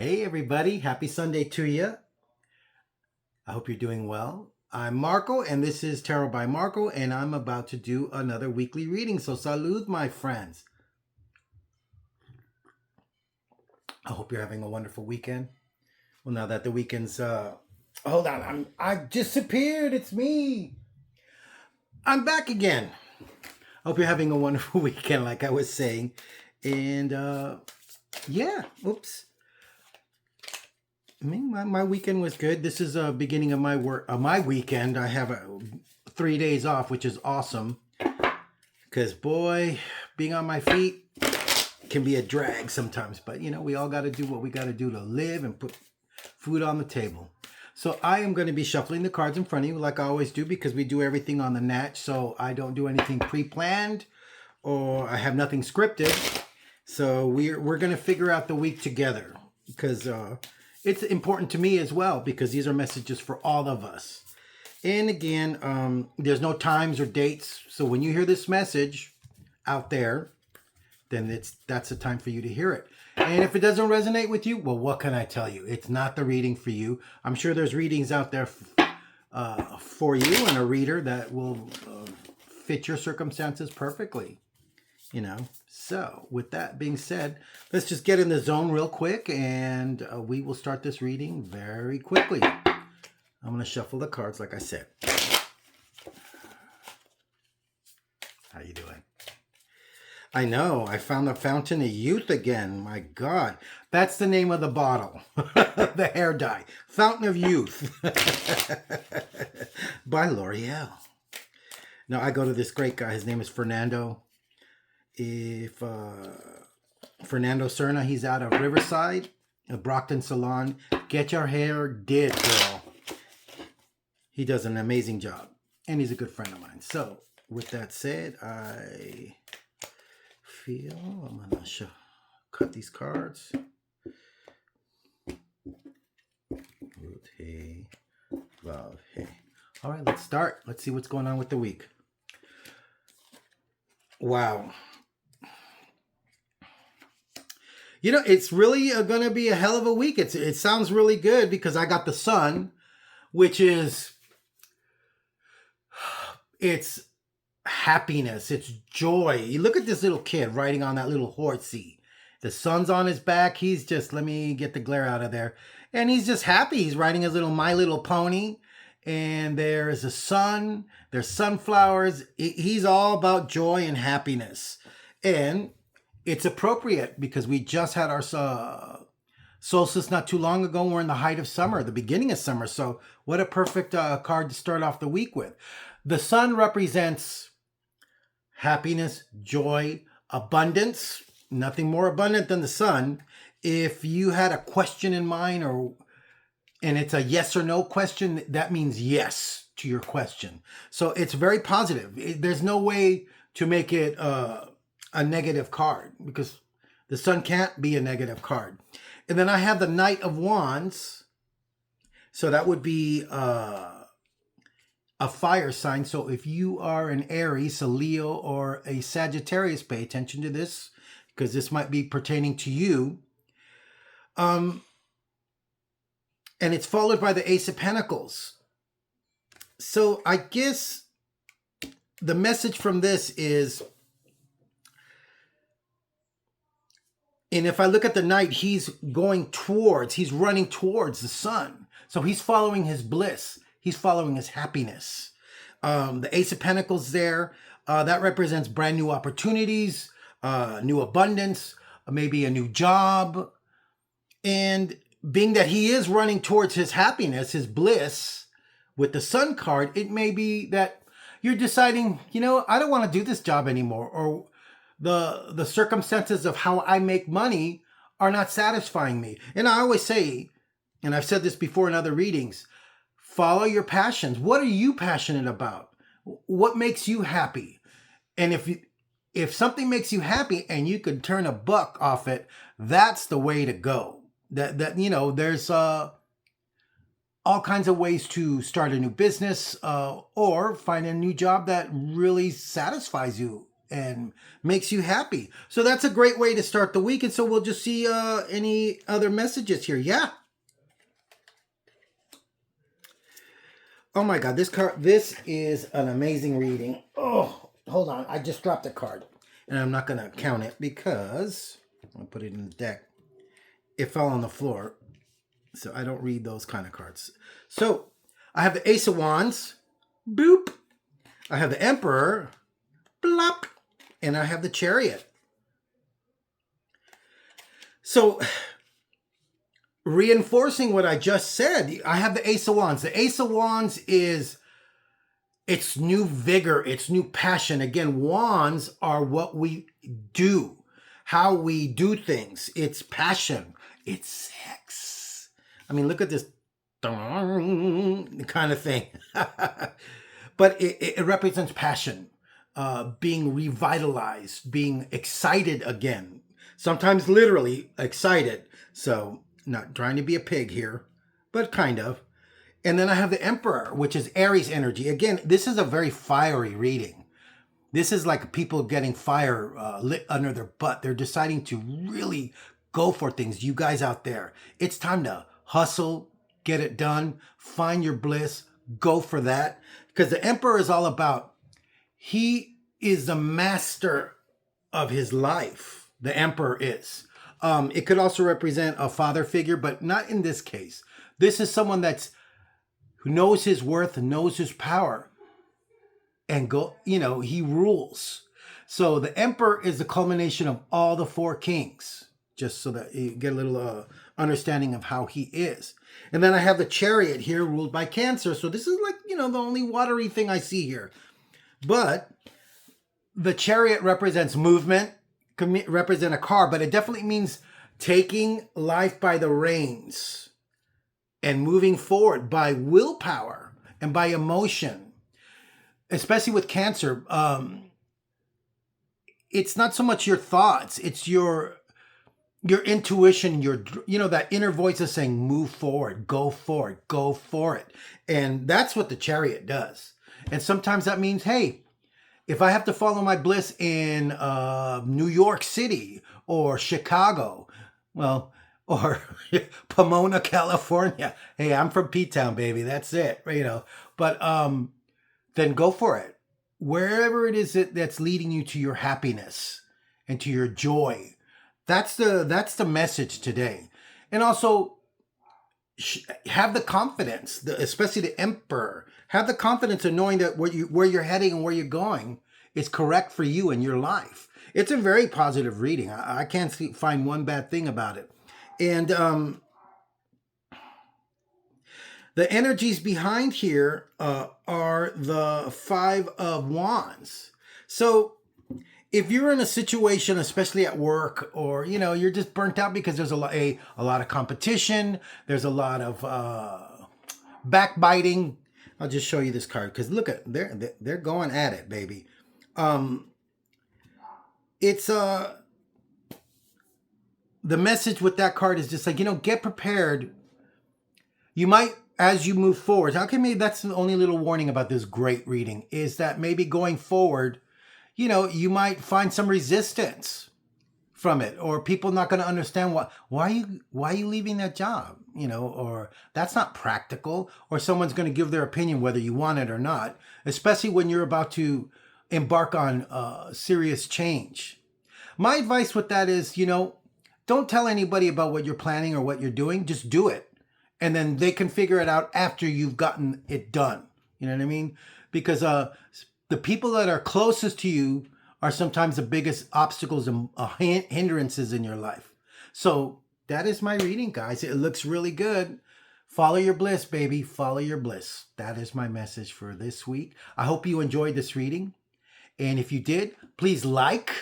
Hey, everybody. Happy Sunday to you. I hope you're doing well. I'm Marco, and this is Tarot by Marco, and I'm about to do another weekly reading. So, salud, my friends. I hope you're having a wonderful weekend. Well, now that the weekend's, hold on, I disappeared. It's me. I'm back again. I hope you're having a wonderful weekend, like I was saying. And, yeah, oops. I mean, my weekend was good. This is a beginning of my weekend. I have 3 days off, which is awesome. Because boy, being on my feet can be a drag sometimes. But you know, we all got to do what we got to do to live and put food on the table. So I am going to be shuffling the cards in front of you, like I always do, because we do everything on the natch. So I don't do anything pre-planned, or I have nothing scripted. So we're going to figure out the week together, because it's important to me as well, because these are messages for all of us. And again, there's no times or dates. So when you hear this message out there, then that's the time for you to hear it. And if it doesn't resonate with you, well, what can I tell you? It's not the reading for you. I'm sure there's readings out there for you and a reader that will fit your circumstances perfectly. You know, so with that being said, let's just get in the zone real quick, and we will start this reading very quickly. I'm going to shuffle the cards like I said. How you doing? I know, I found the Fountain of Youth again. My God, that's the name of the bottle. The hair dye. Fountain of Youth. By L'Oreal. Now, I go to this great guy. His name is Fernando. If Fernando Cerna, he's out of Riverside, a Brockton salon. Get your hair did, girl. He does an amazing job, and he's a good friend of mine. So with that said, I feel I'm gonna cut these cards. Hey, love, hey. All right, let's start. Let's see what's going on with the week. Wow. You know, it's really going to be a hell of a week. It sounds really good because I got the sun, which is, it's happiness, it's joy. You look at this little kid riding on that little horsey. The sun's on his back. He's just, let me get the glare out of there. And he's just happy. He's riding his little My Little Pony. And there's a sun, there's sunflowers. He's all about joy and happiness. And it's appropriate because we just had our solstice not too long ago. We're in the height of summer, the beginning of summer. So what a perfect card to start off the week with. The sun represents happiness, joy, abundance. Nothing more abundant than the sun. If you had a question in mind, and it's a yes or no question, that means yes to your question. So it's very positive. There's no way to make it a negative card, because the sun can't be a negative card. And then I have the Knight of Wands. So that would be a fire sign. So if you are an Aries, a Leo, or a Sagittarius, pay attention to this, because this might be pertaining to you. And it's followed by the Ace of Pentacles. So I guess the message from this is, and if I look at the Knight, he's running towards the sun. So he's following his bliss. He's following his happiness. The Ace of Pentacles there, that represents brand new opportunities, new abundance, maybe a new job. And being that he is running towards his happiness, his bliss, with the Sun card, it may be that you're deciding, you know, I don't want to do this job anymore, or the circumstances of how I make money are not satisfying me. And I always say, and I've said this before in other readings, follow your passions. What are you passionate about? What makes you happy? And if something makes you happy and you could turn a buck off it, that's the way to go. That you know, there's all kinds of ways to start a new business or find a new job that really satisfies you and makes you happy. So that's a great way to start the week. And so we'll just see any other messages here. Yeah. Oh my God, this is an amazing reading. Oh, hold on. I just dropped a card. And I'm not going to count it because I'll put it in the deck. It fell on the floor. So I don't read those kind of cards. So I have the Ace of Wands. Boop. I have the Emperor. Blop. And I have the Chariot. So reinforcing what I just said, I have the Ace of Wands. The Ace of Wands is, it's new vigor, it's new passion. Again, wands are what we do, how we do things. It's passion, it's sex. I mean, look at this kind of thing. But it represents passion, being revitalized, being excited again. Sometimes literally excited. So not trying to be a pig here, but kind of. And then I have the Emperor, which is Aries energy. Again, this is a very fiery reading. This is like people getting fire lit under their butt. They're deciding to really go for things. You guys out there, it's time to hustle, get it done, find your bliss, go for that. Because the Emperor is all about, he is the master of his life. The Emperor is. It could also represent a father figure, but not in this case. This is someone who knows his worth, knows his power, and he rules. So the Emperor is the culmination of all the four kings, just so that you get a little understanding of how he is. And then I have the Chariot here, ruled by Cancer. So this is like, the only watery thing I see here. But the Chariot represents movement, can represent a car, but it definitely means taking life by the reins and moving forward by willpower and by emotion. Especially with Cancer, it's not so much your thoughts, it's your intuition, that inner voice is saying, move forward, go for it. And that's what the Chariot does. And sometimes that means, hey, if I have to follow my bliss in New York City or Chicago, or Pomona, California. Hey, I'm from P-Town, baby. That's it, But then go for it. Wherever it is that's leading you to your happiness and to your joy. That's the message today. And also, have the confidence, especially the Emperor, have the confidence of knowing that where you're heading and where you're going is correct for you in your life. It's a very positive reading. I can't find one bad thing about it. And the energies behind here are the Five of Wands. So if you're in a situation, especially at work, or you're just burnt out because there's a lot of competition, there's a lot of backbiting. I'll just show you this card because look at they're going at it, baby. It's the message with that card is just like, get prepared. You might, as you move forward. Okay, maybe that's the only little warning about this great reading is that maybe going forward, you might find some resistance from it, or people not going to understand why are you leaving that job, or that's not practical, or someone's going to give their opinion whether you want it or not, especially when you're about to embark on serious change. My advice with that is, don't tell anybody about what you're planning or what you're doing. Just do it. And then they can figure it out after you've gotten it done. You know what I mean? Because the people that are closest to you are sometimes the biggest obstacles and hindrances in your life. So that is my reading, guys. It looks really good. Follow your bliss, baby. Follow your bliss. That is my message for this week. I hope you enjoyed this reading. And if you did, please like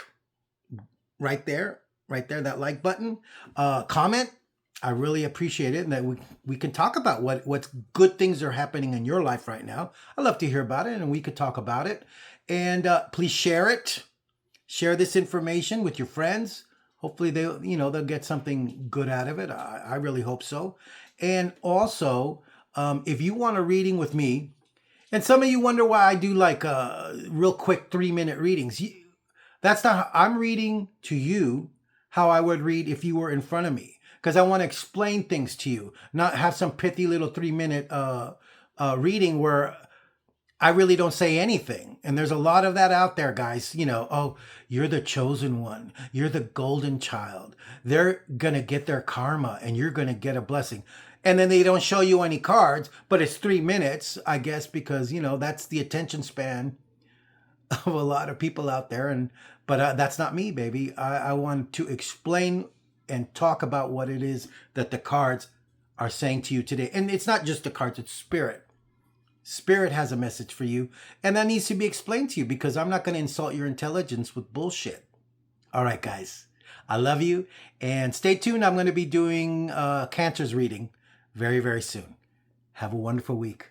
right there, that like button. Comment. I really appreciate it, and that we can talk about what good things are happening in your life right now. I love to hear about it, and we could talk about it. And please share it. Share this information with your friends. Hopefully they'll get something good out of it. I really hope so. And also, if you want a reading with me, and some of you wonder why I do like real quick 3-minute readings. That's not how I'm reading to you how I would read if you were in front of me. Because I want to explain things to you, not have some pithy little 3-minute reading where I really don't say anything. And there's a lot of that out there, guys. Oh, you're the chosen one. You're the golden child. They're going to get their karma and you're going to get a blessing. And then they don't show you any cards, but it's 3 minutes, I guess, because, that's the attention span of a lot of people out there. But that's not me, baby. I want to explain and talk about what it is that the cards are saying to you today. And it's not just the cards, it's spirit. Spirit has a message for you, and that needs to be explained to you because I'm not going to insult your intelligence with bullshit. All right, guys. I love you, and stay tuned. I'm going to be doing Cancer's reading very, very soon. Have a wonderful week.